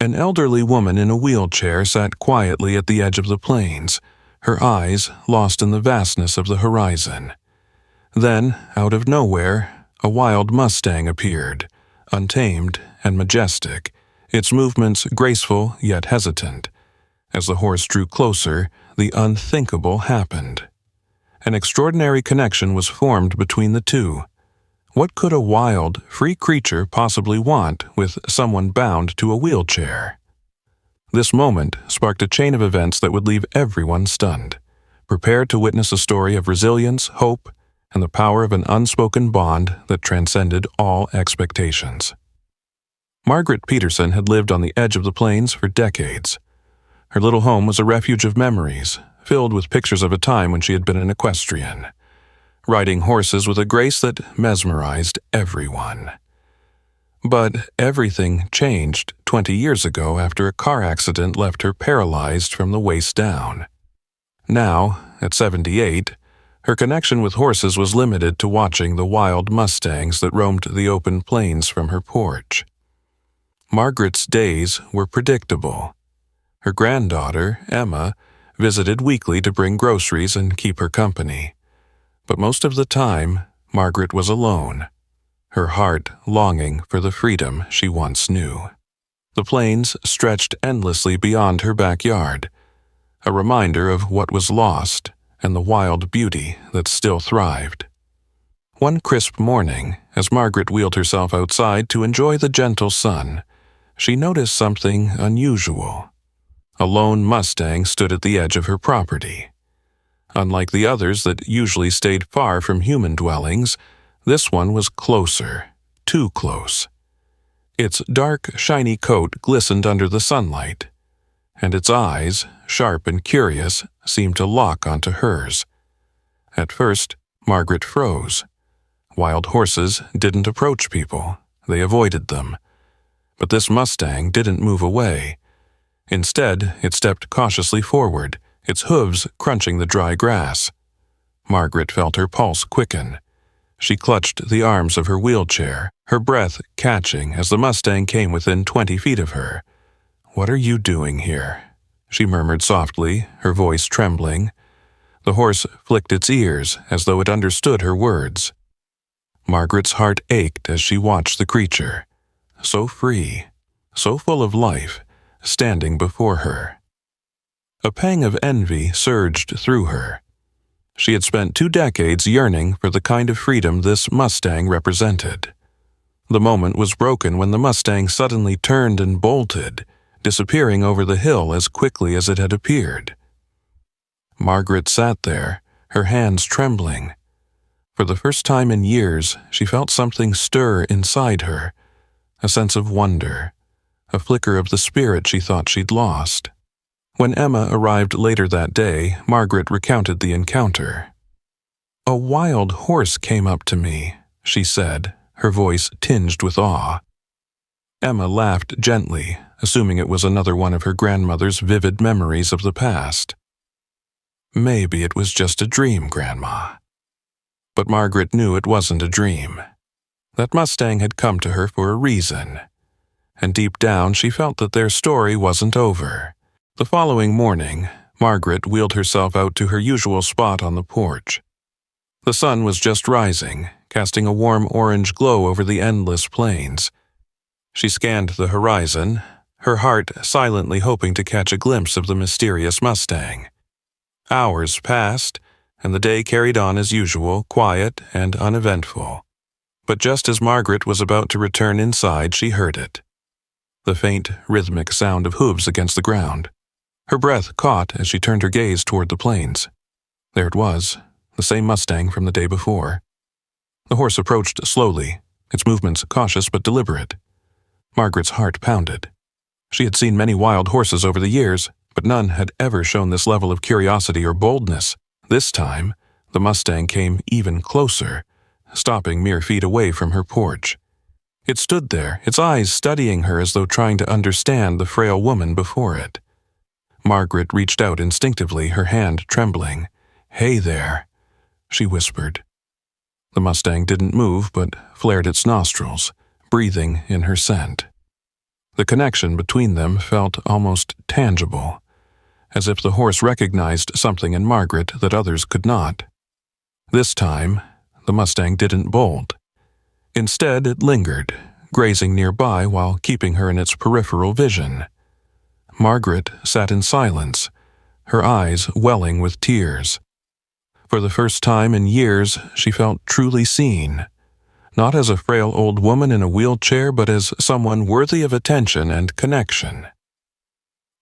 An elderly woman in a wheelchair sat quietly at the edge of the plains, her eyes lost in the vastness of the horizon. Then, out of nowhere, a wild Mustang appeared, untamed and majestic, its movements graceful yet hesitant. As the horse drew closer, the unthinkable happened. An extraordinary connection was formed between the two. What could a wild, free creature possibly want with someone bound to a wheelchair? This moment sparked a chain of events that would leave everyone stunned, prepared to witness a story of resilience, hope, and the power of an unspoken bond that transcended all expectations. Margaret Peterson had lived on the edge of the plains for decades. Her little home was a refuge of memories, filled with pictures of a time when she had been an equestrian, riding horses with a grace that mesmerized everyone. But everything changed 20 years ago after a car accident left her paralyzed from the waist down. Now, at 78, her connection with horses was limited to watching the wild Mustangs that roamed the open plains from her porch. Margaret's days were predictable. Her granddaughter, Emma, visited weekly to bring groceries and keep her company. But most of the time, Margaret was alone, her heart longing for the freedom she once knew. The plains stretched endlessly beyond her backyard, a reminder of what was lost and the wild beauty that still thrived. One crisp morning, as Margaret wheeled herself outside to enjoy the gentle sun, she noticed something unusual. A lone Mustang stood at the edge of her property. Unlike the others that usually stayed far from human dwellings, this one was closer, too close. Its dark, shiny coat glistened under the sunlight, and its eyes, sharp and curious, seemed to lock onto hers. At first, Margaret froze. Wild horses didn't approach people, they avoided them. But this Mustang didn't move away. Instead, it stepped cautiously forward, its hooves crunching the dry grass. Margaret felt her pulse quicken. She clutched the arms of her wheelchair, her breath catching as the Mustang came within 20 feet of her. "What are you doing here?" she murmured softly, her voice trembling. The horse flicked its ears as though it understood her words. Margaret's heart ached as she watched the creature, so free, so full of life, standing before her. A pang of envy surged through her. She had spent 2 decades yearning for the kind of freedom this Mustang represented. The moment was broken when the Mustang suddenly turned and bolted, disappearing over the hill as quickly as it had appeared. Margaret sat there, her hands trembling. For the first time in years, she felt something stir inside her, a sense of wonder, a flicker of the spirit she thought she'd lost. When Emma arrived later that day, Margaret recounted the encounter. "A wild horse came up to me," she said, her voice tinged with awe. Emma laughed gently, assuming it was another one of her grandmother's vivid memories of the past. "Maybe it was just a dream, Grandma." But Margaret knew it wasn't a dream. That Mustang had come to her for a reason. And deep down she felt that their story wasn't over. The following morning, Margaret wheeled herself out to her usual spot on the porch. The sun was just rising, casting a warm orange glow over the endless plains. She scanned the horizon, her heart silently hoping to catch a glimpse of the mysterious Mustang. Hours passed, and the day carried on as usual, quiet and uneventful. But just as Margaret was about to return inside, she heard it. The faint, rhythmic sound of hooves against the ground. Her breath caught as she turned her gaze toward the plains. There it was, the same Mustang from the day before. The horse approached slowly, its movements cautious but deliberate. Margaret's heart pounded. She had seen many wild horses over the years, but none had ever shown this level of curiosity or boldness. This time, the Mustang came even closer, stopping mere feet away from her porch. It stood there, its eyes studying her as though trying to understand the frail woman before it. Margaret reached out instinctively, her hand trembling. "Hey there," she whispered. The Mustang didn't move but flared its nostrils, breathing in her scent. The connection between them felt almost tangible, as if the horse recognized something in Margaret that others could not. This time, the Mustang didn't bolt. Instead, it lingered, grazing nearby while keeping her in its peripheral vision. Margaret sat in silence, her eyes welling with tears. For the first time in years, she felt truly seen, not as a frail old woman in a wheelchair, but as someone worthy of attention and connection.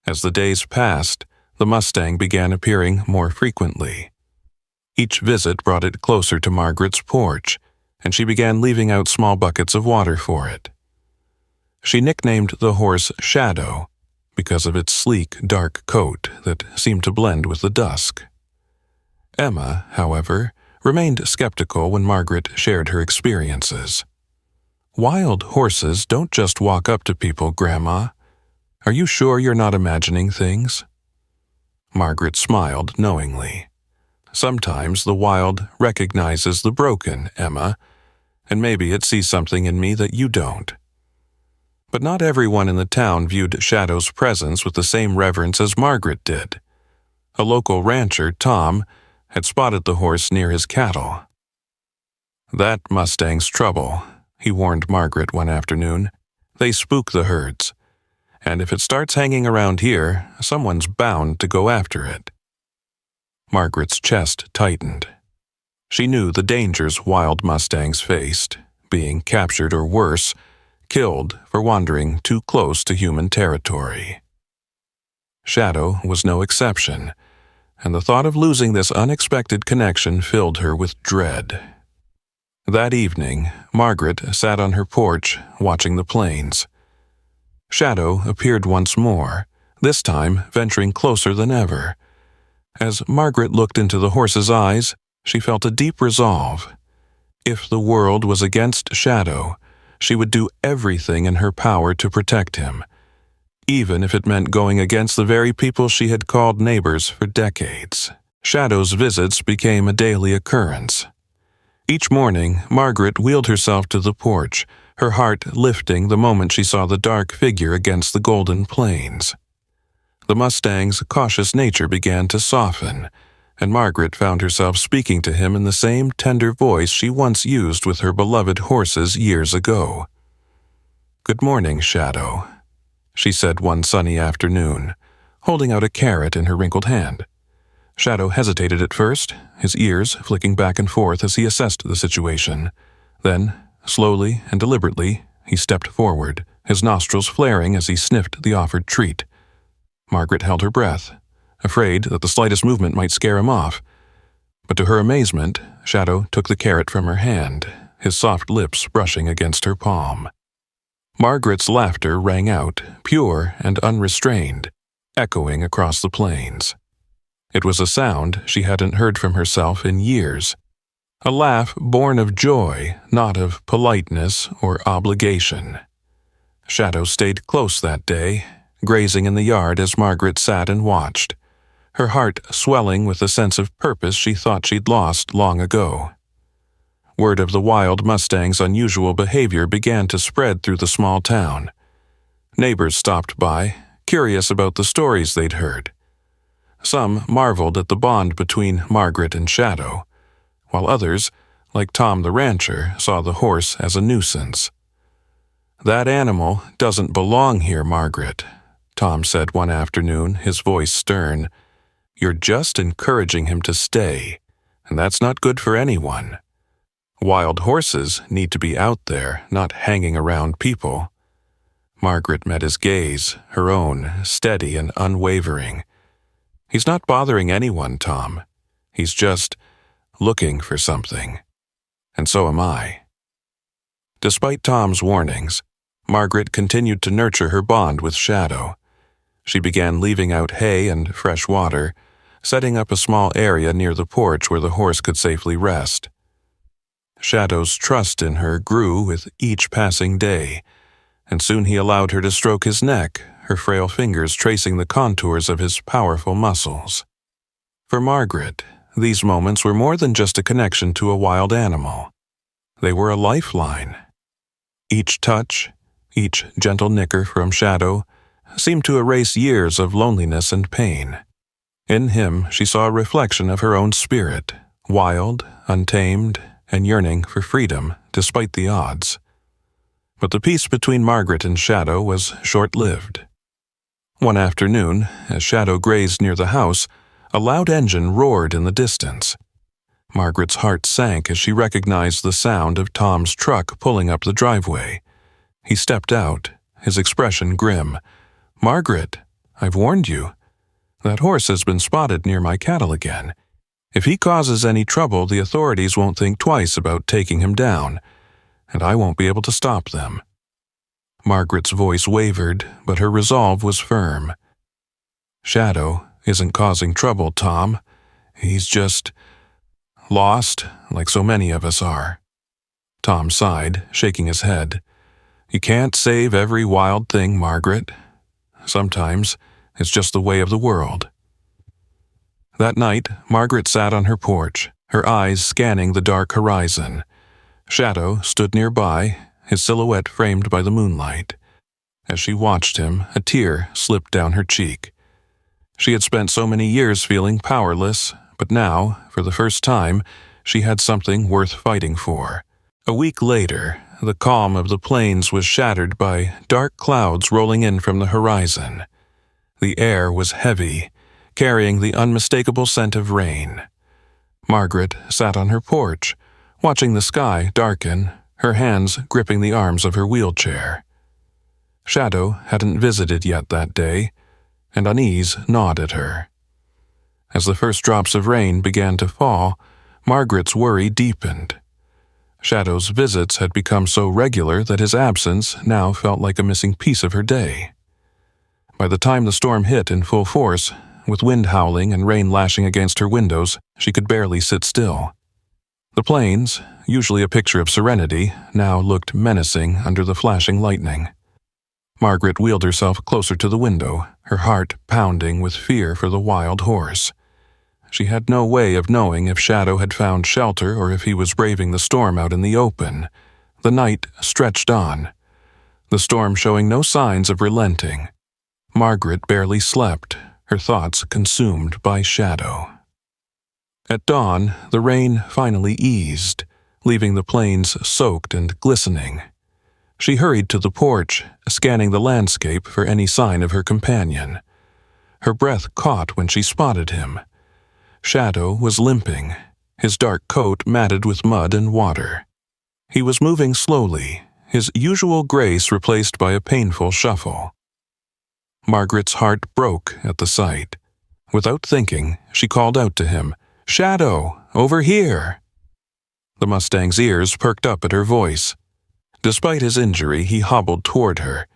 As the days passed, the Mustang began appearing more frequently. Each visit brought it closer to Margaret's porch, and she began leaving out small buckets of water for it. She nicknamed the horse Shadow because of its sleek, dark coat that seemed to blend with the dusk. Emma, however, remained skeptical when Margaret shared her experiences. "Wild horses don't just walk up to people, Grandma. Are you sure you're not imagining things?" Margaret smiled knowingly. "Sometimes the wild recognizes the broken, Emma, and maybe it sees something in me that you don't." But not everyone in the town viewed Shadow's presence with the same reverence as Margaret did. A local rancher, Tom, had spotted the horse near his cattle. "That Mustang's trouble," he warned Margaret one afternoon. "They spook the herds, and if it starts hanging around here, someone's bound to go after it." Margaret's chest tightened. She knew the dangers wild Mustangs faced, being captured or worse, killed for wandering too close to human territory. Shadow was no exception, and the thought of losing this unexpected connection filled her with dread. That evening, Margaret sat on her porch, watching the plains. Shadow appeared once more, this time venturing closer than ever. As Margaret looked into the horse's eyes, she felt a deep resolve. If the world was against Shadow, she would do everything in her power to protect him, even if it meant going against the very people she had called neighbors for decades. Shadow's visits became a daily occurrence. Each morning, Margaret wheeled herself to the porch, her heart lifting the moment she saw the dark figure against the golden plains. The Mustang's cautious nature began to soften, and Margaret found herself speaking to him in the same tender voice she once used with her beloved horses years ago. "Good morning, Shadow," she said one sunny afternoon, holding out a carrot in her wrinkled hand. Shadow hesitated at first, his ears flicking back and forth as he assessed the situation. Then, slowly and deliberately, he stepped forward, his nostrils flaring as he sniffed the offered treat. Margaret held her breath, afraid that the slightest movement might scare him off. But to her amazement, Shadow took the carrot from her hand, his soft lips brushing against her palm. Margaret's laughter rang out, pure and unrestrained, echoing across the plains. It was a sound she hadn't heard from herself in years, a laugh born of joy, not of politeness or obligation. Shadow stayed close that day, grazing in the yard as Margaret sat and watched, her heart swelling with a sense of purpose she thought she'd lost long ago. Word of the wild Mustang's unusual behavior began to spread through the small town. Neighbors stopped by, curious about the stories they'd heard. Some marveled at the bond between Margaret and Shadow, while others, like Tom the rancher, saw the horse as a nuisance. "That animal doesn't belong here, Margaret," Tom said one afternoon, his voice stern. "You're just encouraging him to stay, and that's not good for anyone. Wild horses need to be out there, not hanging around people." Margaret met his gaze, her own, steady and unwavering. "He's not bothering anyone, Tom. He's just looking for something. And so am I." Despite Tom's warnings, Margaret continued to nurture her bond with Shadow. She began leaving out hay and fresh water, setting up a small area near the porch where the horse could safely rest. Shadow's trust in her grew with each passing day, and soon he allowed her to stroke his neck, her frail fingers tracing the contours of his powerful muscles. For Margaret, these moments were more than just a connection to a wild animal. They were a lifeline. Each touch, Each gentle nicker from Shadow seemed to erase years of loneliness and pain. In him she saw a reflection of her own spirit, wild, untamed, and yearning for freedom despite the odds. But the peace between Margaret and Shadow was short-lived. One afternoon, as Shadow grazed near the house, a loud engine roared in the distance. Margaret's heart sank as she recognized the sound of Tom's truck pulling up the driveway. He stepped out, his expression grim. "Margaret, I've warned you. That horse has been spotted near my cattle again. If he causes any trouble, the authorities won't think twice about taking him down, and I won't be able to stop them." Margaret's voice wavered, but her resolve was firm. "Shadow isn't causing trouble, Tom. He's just lost, like so many of us are." Tom sighed, shaking his head. "You can't save every wild thing, Margaret. Sometimes it's just the way of the world." That night, Margaret sat on her porch, her eyes scanning the dark horizon. Shadow stood nearby, his silhouette framed by the moonlight. As she watched him, a tear slipped down her cheek. She had spent so many years feeling powerless, but now, for the first time, she had something worth fighting for. A week later, the calm of the plains was shattered by dark clouds rolling in from the horizon. The air was heavy, carrying the unmistakable scent of rain. Margaret sat on her porch, watching the sky darken, her hands gripping the arms of her wheelchair. Shadow hadn't visited yet that day, and unease gnawed at her. As the first drops of rain began to fall, Margaret's worry deepened. Shadow's visits had become so regular that his absence now felt like a missing piece of her day. By the time the storm hit in full force, with wind howling and rain lashing against her windows, she could barely sit still. The plains, usually a picture of serenity, now looked menacing under the flashing lightning. Margaret wheeled herself closer to the window, her heart pounding with fear for the wild horse. She had no way of knowing if Shadow had found shelter or if he was braving the storm out in the open. The night stretched on, the storm showing no signs of relenting. Margaret barely slept, her thoughts consumed by Shadow. At dawn, the rain finally eased, leaving the plains soaked and glistening. She hurried to the porch, scanning the landscape for any sign of her companion. Her breath caught when she spotted him. Shadow was limping, his dark coat matted with mud and water. He was moving slowly, his usual grace replaced by a painful shuffle. Margaret's heart broke at the sight. Without thinking, she called out to him, "Shadow, over here!" The Mustang's ears perked up at her voice. Despite his injury, he hobbled toward her,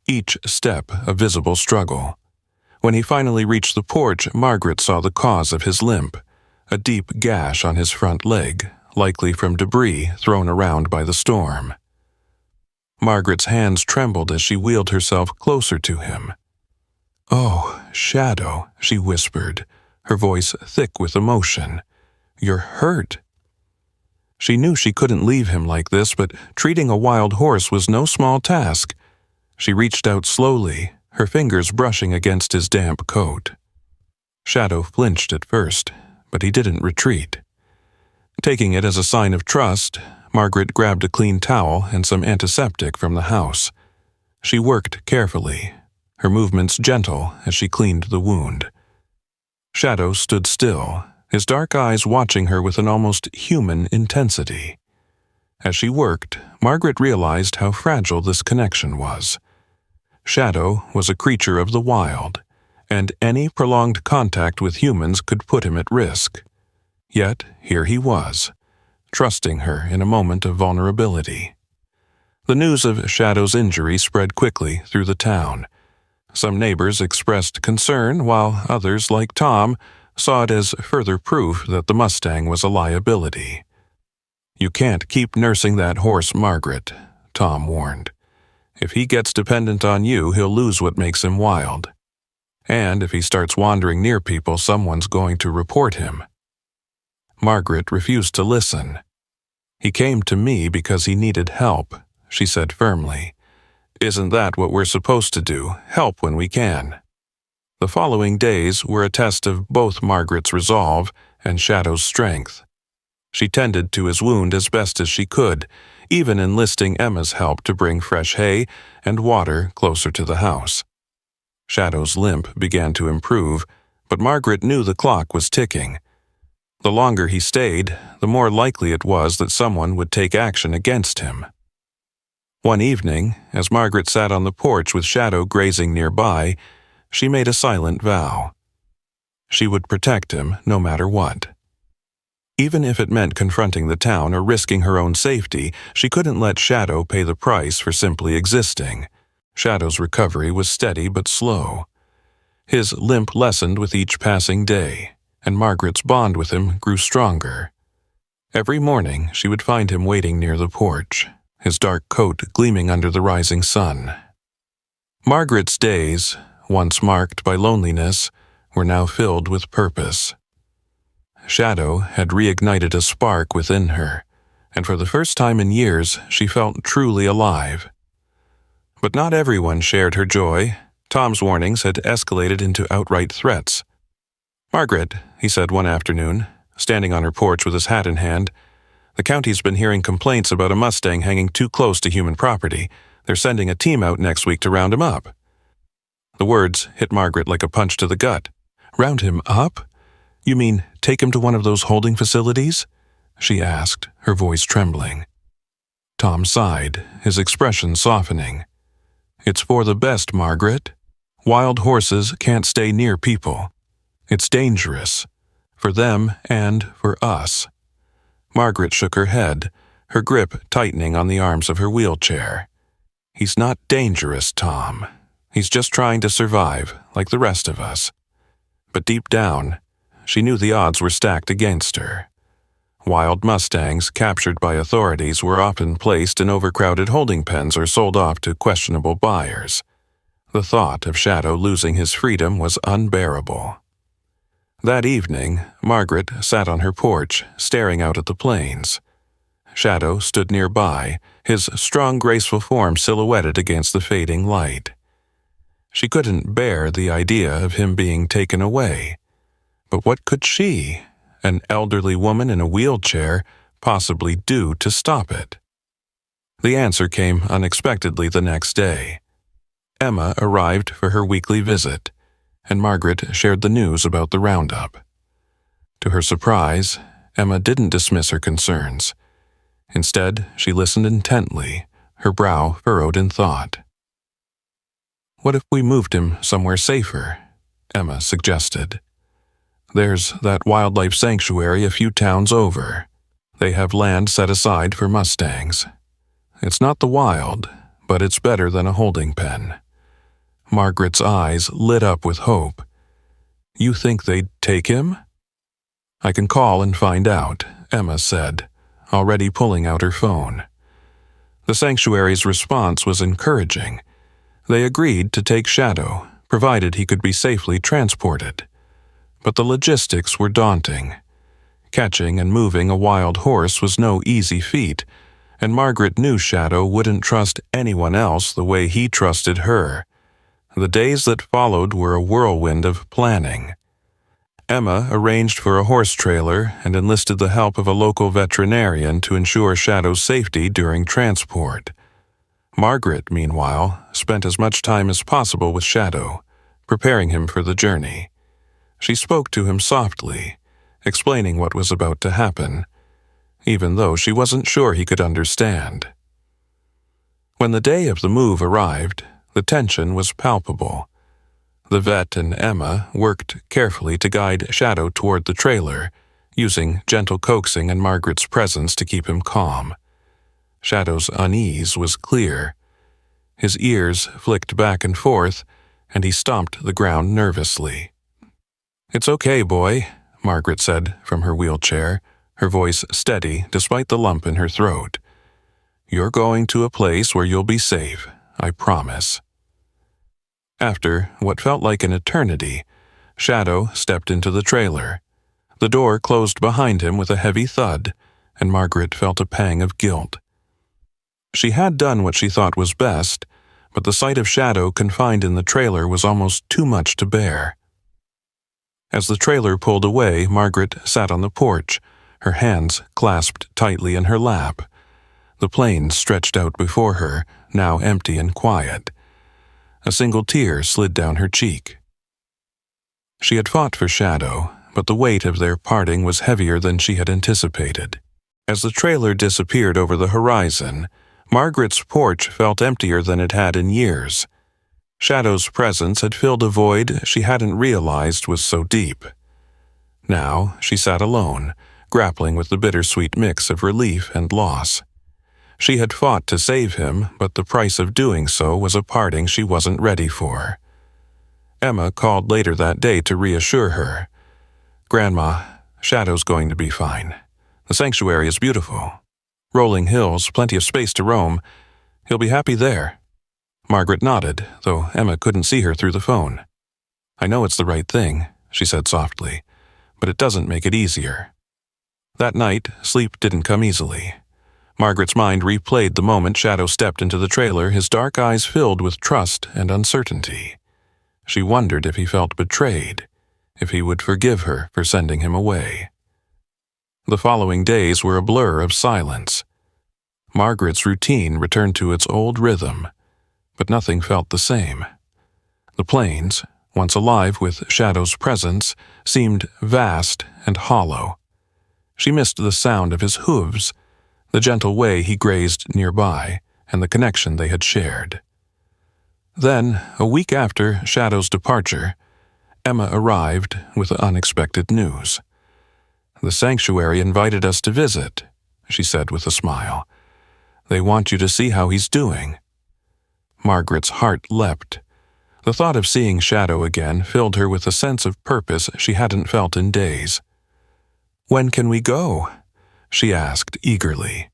each step a visible struggle. When he finally reached the porch, Margaret saw the cause of his limp, a deep gash on his front leg, likely from debris thrown around by the storm. Margaret's hands trembled as she wheeled herself closer to him. "Oh, Shadow," she whispered, her voice thick with emotion. "You're hurt." She knew she couldn't leave him like this, but treating a wild horse was no small task. She reached out slowly, her fingers brushing against his damp coat. Shadow flinched at first, but he didn't retreat. Taking it as a sign of trust, Margaret grabbed a clean towel and some antiseptic from the house. She worked carefully, her movements gentle as she cleaned the wound. Shadow stood still, his dark eyes watching her with an almost human intensity. As she worked, Margaret realized how fragile this connection was. Shadow was a creature of the wild, and any prolonged contact with humans could put him at risk. Yet here he was, trusting her in a moment of vulnerability. The news of Shadow's injury spread quickly through the town. Some neighbors expressed concern, while others, like Tom, saw it as further proof that the Mustang was a liability. "You can't keep nursing that horse, Margaret," Tom warned. "If he gets dependent on you, he'll lose what makes him wild. And if he starts wandering near people, someone's going to report him." Margaret refused to listen. "He came to me because he needed help," she said firmly. Isn't that what we're supposed to do, help when we can? The following days were a test of both Margaret's resolve and Shadow's strength. She tended to his wound as best as she could, even enlisting Emma's help to bring fresh hay and water closer to the house. Shadow's limp began to improve, but Margaret knew the clock was ticking. The longer he stayed, the more likely it was that someone would take action against him. One evening, as Margaret sat on the porch with Shadow grazing nearby, she made a silent vow. She would protect him no matter what. Even if it meant confronting the town or risking her own safety, she couldn't let Shadow pay the price for simply existing. Shadow's recovery was steady but slow. His limp lessened with each passing day, and Margaret's bond with him grew stronger. Every morning, she would find him waiting near the porch, his dark coat gleaming under the rising sun. Margaret's days, once marked by loneliness, were now filled with purpose. Shadow had reignited a spark within her, and for the first time in years she felt truly alive. But not everyone shared her joy. Tom's warnings had escalated into outright threats. "Margaret," he said one afternoon, standing on her porch with his hat in hand, "the county's been hearing complaints about a Mustang hanging too close to human property. They're sending a team out next week to round him up." The words hit Margaret like a punch to the gut. "Round him up? You mean take him to one of those holding facilities?" she asked, her voice trembling. Tom sighed, his expression softening. "It's for the best, Margaret. Wild horses can't stay near people. It's dangerous, for them and for us." Margaret shook her head, her grip tightening on the arms of her wheelchair. "He's not dangerous, Tom. He's just trying to survive, like the rest of us." But deep down, she knew the odds were stacked against her. Wild Mustangs captured by authorities were often placed in overcrowded holding pens or sold off to questionable buyers. The thought of Shadow losing his freedom was unbearable. That evening, Margaret sat on her porch, staring out at the plains. Shadow stood nearby, his strong, graceful form silhouetted against the fading light. She couldn't bear the idea of him being taken away. But what could she, an elderly woman in a wheelchair, possibly do to stop it? The answer came unexpectedly the next day. Emma arrived for her weekly visit, and Margaret shared the news about the roundup. To her surprise, Emma didn't dismiss her concerns. Instead, she listened intently, her brow furrowed in thought. "What if we moved him somewhere safer?" Emma suggested. "There's that wildlife sanctuary a few towns over. They have land set aside for Mustangs. It's not the wild, but it's better than a holding pen." Margaret's eyes lit up with hope. "You think they'd take him?" "I can call and find out," Emma said, already pulling out her phone. The sanctuary's response was encouraging. They agreed to take Shadow, provided he could be safely transported. But the logistics were daunting. Catching and moving a wild horse was no easy feat, and Margaret knew Shadow wouldn't trust anyone else the way he trusted her. The days that followed were a whirlwind of planning. Emma arranged for a horse trailer and enlisted the help of a local veterinarian to ensure Shadow's safety during transport. Margaret, meanwhile, spent as much time as possible with Shadow, preparing him for the journey. She spoke to him softly, explaining what was about to happen, even though she wasn't sure he could understand. When the day of the move arrived, the tension was palpable. The vet and Emma worked carefully to guide Shadow toward the trailer, using gentle coaxing and Margaret's presence to keep him calm. Shadow's unease was clear. His ears flicked back and forth, and he stomped the ground nervously. "It's okay, boy," Margaret said from her wheelchair, her voice steady despite the lump in her throat. "You're going to a place where you'll be safe, I promise." After what felt like an eternity, Shadow stepped into the trailer. The door closed behind him with a heavy thud, and Margaret felt a pang of guilt. She had done what she thought was best, but the sight of Shadow confined in the trailer was almost too much to bear. As the trailer pulled away, Margaret sat on the porch, her hands clasped tightly in her lap. The plains stretched out before her, now empty and quiet. A single tear slid down her cheek. She had fought for Shadow, but the weight of their parting was heavier than she had anticipated. As the trailer disappeared over the horizon, Margaret's porch felt emptier than it had in years. Shadow's presence had filled a void she hadn't realized was so deep. Now she sat alone, grappling with the bittersweet mix of relief and loss. She had fought to save him, but the price of doing so was a parting she wasn't ready for. Emma called later that day to reassure her. "Grandma, Shadow's going to be fine. The sanctuary is beautiful. Rolling hills, plenty of space to roam. He'll be happy there." Margaret nodded, though Emma couldn't see her through the phone. "I know it's the right thing," she said softly, "but it doesn't make it easier." That night, sleep didn't come easily. Margaret's mind replayed the moment Shadow stepped into the trailer, his dark eyes filled with trust and uncertainty. She wondered if he felt betrayed, if he would forgive her for sending him away. The following days were a blur of silence. Margaret's routine returned to its old rhythm, but nothing felt the same. The plains, once alive with Shadow's presence, seemed vast and hollow. She missed the sound of his hooves, the gentle way he grazed nearby, and the connection they had shared. Then, a week after Shadow's departure, Emma arrived with unexpected news. "The sanctuary invited us to visit," she said with a smile. "They want you to see how he's doing." Margaret's heart leapt. The thought of seeing Shadow again filled her with a sense of purpose she hadn't felt in days. "When can we go?" she asked eagerly.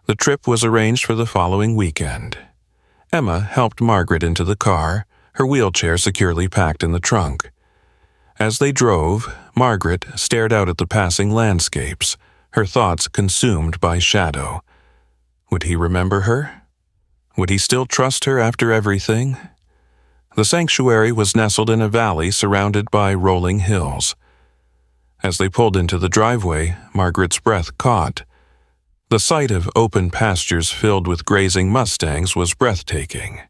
The trip was arranged for the following weekend. Emma helped Margaret into the car, her wheelchair securely packed in the trunk. As they drove, Margaret stared out at the passing landscapes, her thoughts consumed by Shadow. Would he remember her? Would he still trust her after everything? The sanctuary was nestled in a valley surrounded by rolling hills. As they pulled into the driveway, Margaret's breath caught. The sight of open pastures filled with grazing Mustangs was breathtaking.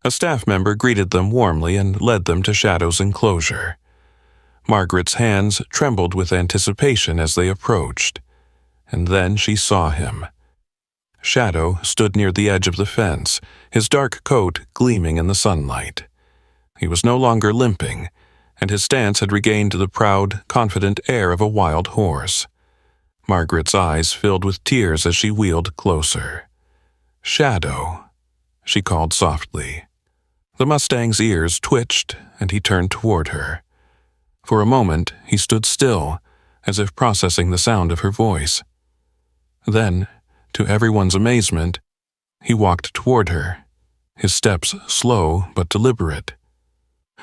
A staff member greeted them warmly and led them to Shadow's enclosure. Margaret's hands trembled with anticipation as they approached. And then she saw him. Shadow stood near the edge of the fence, his dark coat gleaming in the sunlight. He was no longer limping, and his stance had regained the proud, confident air of a wild horse. Margaret's eyes filled with tears as she wheeled closer. "Shadow," she called softly. The Mustang's ears twitched, and he turned toward her. For a moment, he stood still, as if processing the sound of her voice. Then, to everyone's amazement, he walked toward her, his steps slow but deliberate.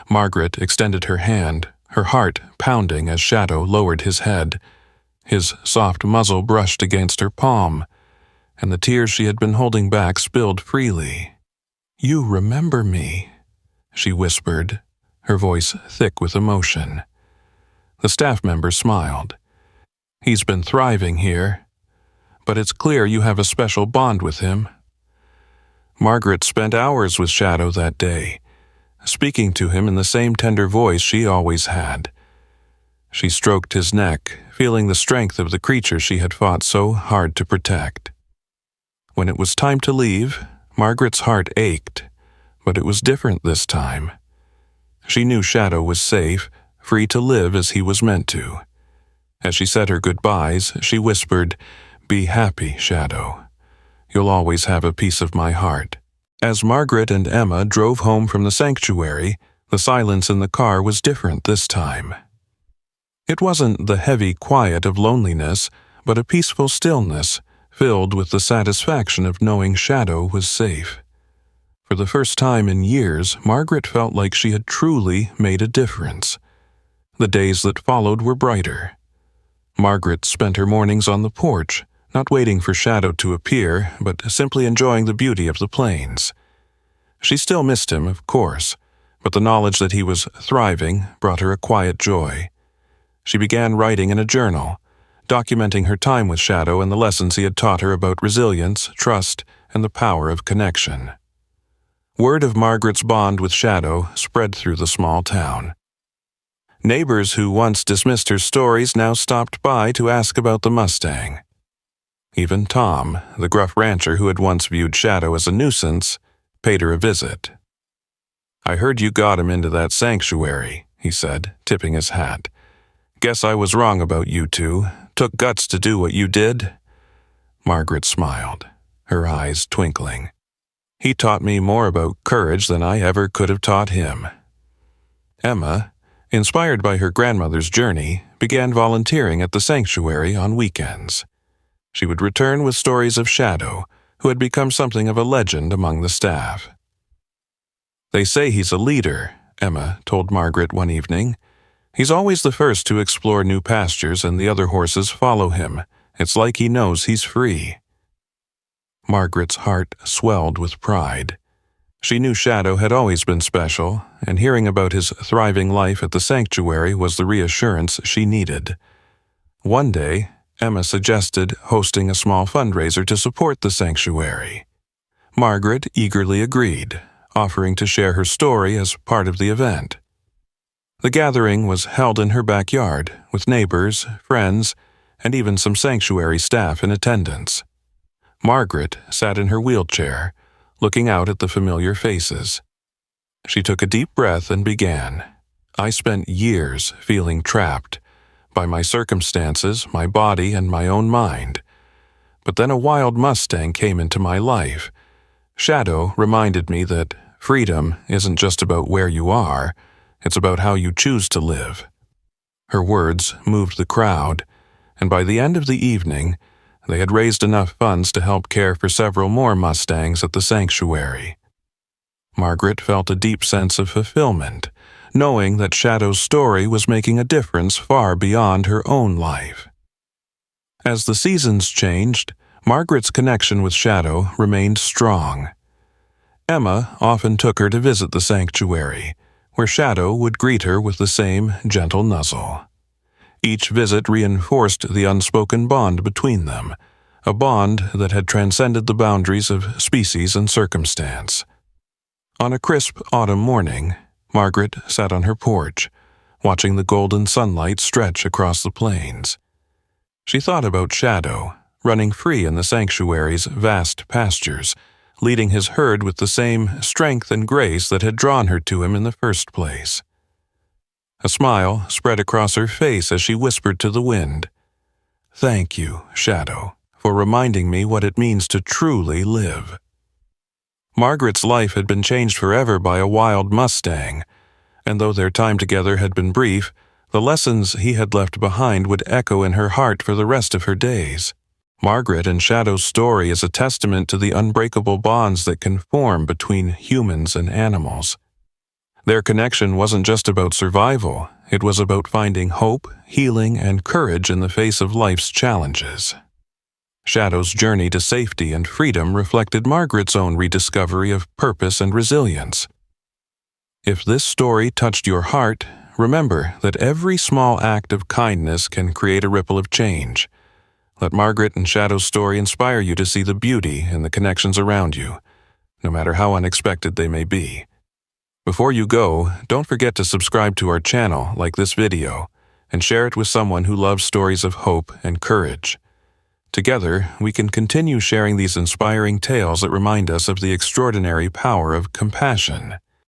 Margaret extended her hand, her heart pounding as Shadow lowered his head. His soft muzzle brushed against her palm, and the tears she had been holding back spilled freely. "You remember me," she whispered, her voice thick with emotion. The staff member smiled. "He's been thriving here, but it's clear you have a special bond with him." Margaret spent hours with Shadow that day, speaking to him in the same tender voice she always had. She stroked his neck, feeling the strength of the creature she had fought so hard to protect. When it was time to leave, Margaret's heart ached, but it was different this time. She knew Shadow was safe, free to live as he was meant to. As she said her goodbyes, she whispered, "Be happy, Shadow. You'll always have a piece of my heart." As Margaret and Emma drove home from the sanctuary, the silence in the car was different this time. It wasn't the heavy quiet of loneliness, but a peaceful stillness, filled with the satisfaction of knowing Shadow was safe. For the first time in years, Margaret felt like she had truly made a difference. The days that followed were brighter. Margaret spent her mornings on the porch, not waiting for Shadow to appear, but simply enjoying the beauty of the plains. She still missed him, of course, but the knowledge that he was thriving brought her a quiet joy. She began writing in a journal, documenting her time with Shadow and the lessons he had taught her about resilience, trust, and the power of connection. Word of Margaret's bond with Shadow spread through the small town. Neighbors who once dismissed her stories now stopped by to ask about the Mustang. Even Tom, the gruff rancher who had once viewed Shadow as a nuisance, paid her a visit. "I heard you got him into that sanctuary," he said, tipping his hat. "Guess I was wrong about you two. Took guts to do what you did." Margaret smiled, her eyes twinkling. "He taught me more about courage than I ever could have taught him." Emma, inspired by her grandmother's journey, began volunteering at the sanctuary on weekends. She would return with stories of Shadow, who had become something of a legend among the staff. "They say he's a leader," Emma told Margaret one evening. "He's always the first to explore new pastures and the other horses follow him. It's like he knows he's free." Margaret's heart swelled with pride. She knew Shadow had always been special, and hearing about his thriving life at the sanctuary was the reassurance she needed. One day, Emma suggested hosting a small fundraiser to support the sanctuary. Margaret eagerly agreed, offering to share her story as part of the event. The gathering was held in her backyard, with neighbors, friends, and even some sanctuary staff in attendance. Margaret sat in her wheelchair, looking out at the familiar faces. She took a deep breath and began. "I spent years feeling trapped by my circumstances, my body, and my own mind. But then a wild Mustang came into my life. Shadow reminded me that freedom isn't just about where you are, it's about how you choose to live." Her words moved the crowd, and by the end of the evening, they had raised enough funds to help care for several more Mustangs at the sanctuary. Margaret felt a deep sense of fulfillment, knowing that Shadow's story was making a difference far beyond her own life. As the seasons changed, Margaret's connection with Shadow remained strong. Emma often took her to visit the sanctuary, where Shadow would greet her with the same gentle nuzzle. Each visit reinforced the unspoken bond between them, a bond that had transcended the boundaries of species and circumstance. On a crisp autumn morning, Margaret sat on her porch, watching the golden sunlight stretch across the plains. She thought about Shadow, running free in the sanctuary's vast pastures, leading his herd with the same strength and grace that had drawn her to him in the first place. A smile spread across her face as she whispered to the wind, "Thank you, Shadow, for reminding me what it means to truly live." Margaret's life had been changed forever by a wild Mustang, and though their time together had been brief, the lessons he had left behind would echo in her heart for the rest of her days. Margaret and Shadow's story is a testament to the unbreakable bonds that can form between humans and animals. Their connection wasn't just about survival, it was about finding hope, healing, and courage in the face of life's challenges. Shadow's journey to safety and freedom reflected Margaret's own rediscovery of purpose and resilience. If this story touched your heart, remember that every small act of kindness can create a ripple of change. Let Margaret and Shadow's story inspire you to see the beauty in the connections around you, no matter how unexpected they may be. Before you go, don't forget to subscribe to our channel, like this video, and share it with someone who loves stories of hope and courage. Together, we can continue sharing these inspiring tales that remind us of the extraordinary power of compassion.